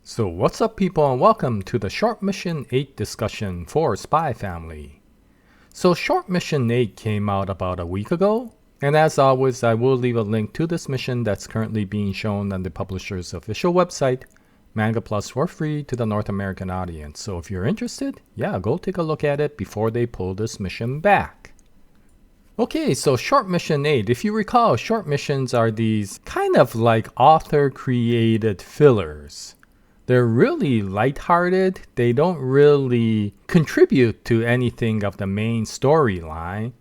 So what's up people and welcome to the Short Mission 8 discussion for Spy Family. So Short Mission 8 came out about a week ago, and as always I will leave a link to this mission that's currently being shown on the publisher's official website, Manga Plus, for free to the North American audience. So if you're interested, go take a look at it before they pull this mission back. Okay, so Short Mission 8, if you recall, short missions are these kind of like author-created fillers. They're really lighthearted. They don't really contribute to anything of the main storyline,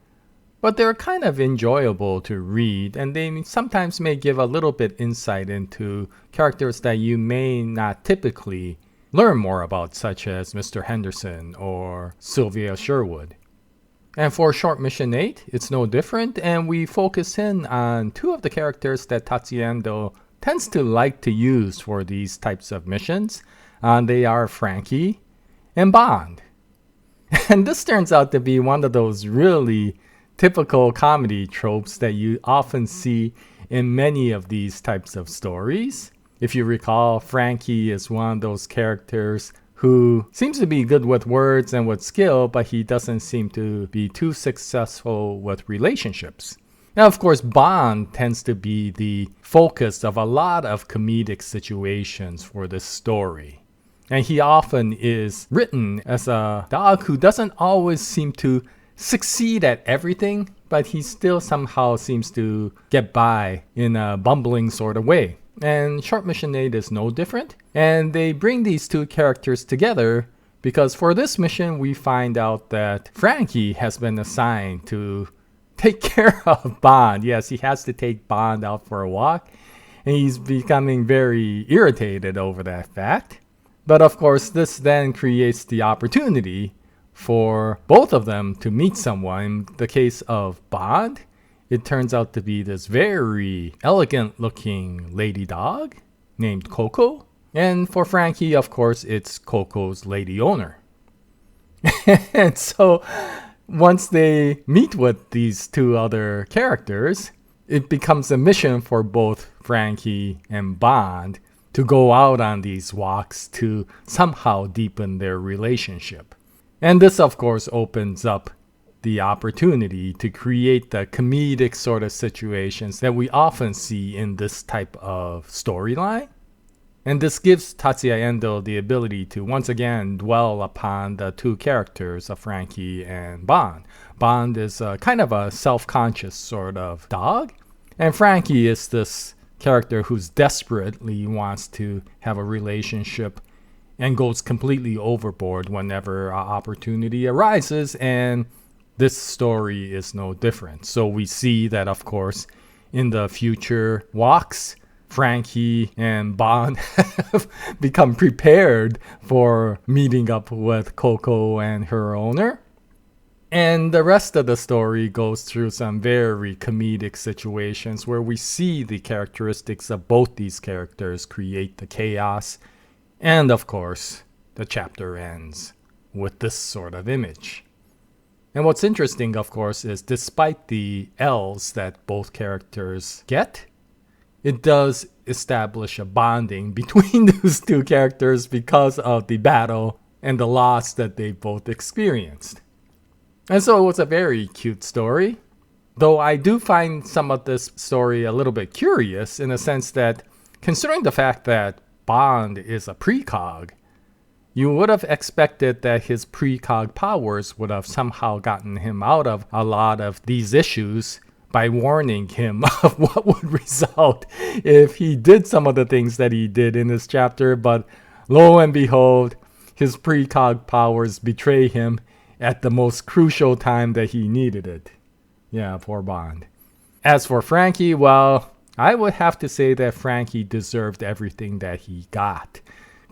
but they're kind of enjoyable to read, and they sometimes may give a little bit insight into characters that you may not typically learn more about, such as Mr. Henderson or Sylvia Sherwood. And for Short Mission 8, it's no different, and we focus in on two of the characters that Tatsuya Endo tends to like to use for these types of missions. They are Franky and Bond. And this turns out to be one of those really typical comedy tropes that you often see in many of these types of stories. If you recall, Franky is one of those characters who seems to be good with words and with skill, but he doesn't seem to be too successful with relationships. Now, of course, Bond tends to be the focus of a lot of comedic situations for this story. And he often is written as a dog who doesn't always seem to succeed at everything, but he still somehow seems to get by in a bumbling sort of way. And Short Mission 8 is no different. And they bring these two characters together because for this mission, we find out that Franky has been assigned to take care of Bond. Yes, he has to take Bond out for a walk, and he's becoming very irritated over that fact. But of course, this then creates the opportunity for both of them to meet someone. In the case of Bond, it turns out to be this very elegant looking lady dog named Coco. And for Franky, of course, it's Coco's lady owner. And so once they meet with these two other characters, it becomes a mission for both Franky and Bond to go out on these walks to somehow deepen their relationship. And this, of course, opens up the opportunity to create the comedic sort of situations that we often see in this type of storyline. And this gives Tatsuya Endo the ability to once again dwell upon the two characters of Franky and Bond. Bond is kind of a self-conscious sort of dog, and Franky is this character who's desperately wants to have a relationship and goes completely overboard whenever an opportunity arises, and this story is no different. So we see that, of course, in the future walks, Franky and Bond have become prepared for meeting up with Coco and her owner. And the rest of the story goes through some very comedic situations where we see the characteristics of both these characters create the chaos. And of course, the chapter ends with this sort of image. And what's interesting, of course, is despite the L's that both characters get, it does establish a bonding between those two characters because of the battle and the loss that they both experienced. And so it was a very cute story, though I do find some of this story a little bit curious in the sense that, considering the fact that Bond is a precog, you would have expected that his precog powers would have somehow gotten him out of a lot of these issues by warning him of what would result if he did some of the things that he did in this chapter. But lo and behold, his precog powers betray him at the most crucial time that he needed it. Yeah, poor Bond. As for Franky, well, I would have to say that Franky deserved everything that he got.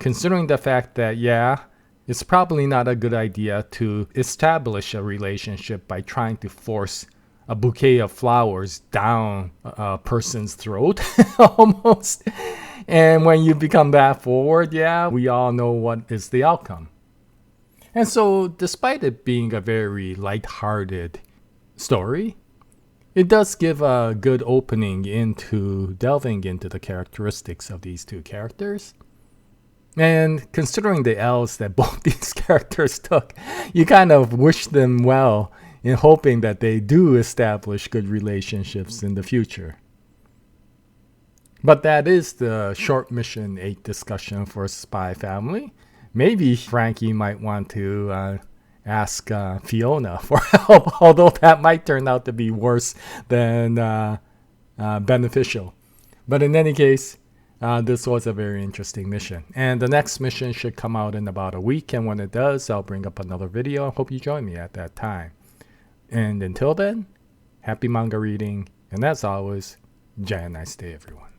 Considering the fact that, it's probably not a good idea to establish a relationship by trying to force a bouquet of flowers down a person's throat, almost. And when you become that forward, we all know what is the outcome. And so, despite it being a very lighthearted story, it does give a good opening into delving into the characteristics of these two characters. And considering the L's that both these characters took, you kind of wish them well in hoping that they do establish good relationships in the future. But that is the short mission 8 discussion for Spy Family. Maybe Frankie might want to ask Fiona for help, although that might turn out to be worse than beneficial. But in any case, this was a very interesting mission. And the next mission should come out in about a week. And when it does, I'll bring up another video. I hope you join me at that time. And until then, happy manga reading. And as always, Jaya, nice day, everyone.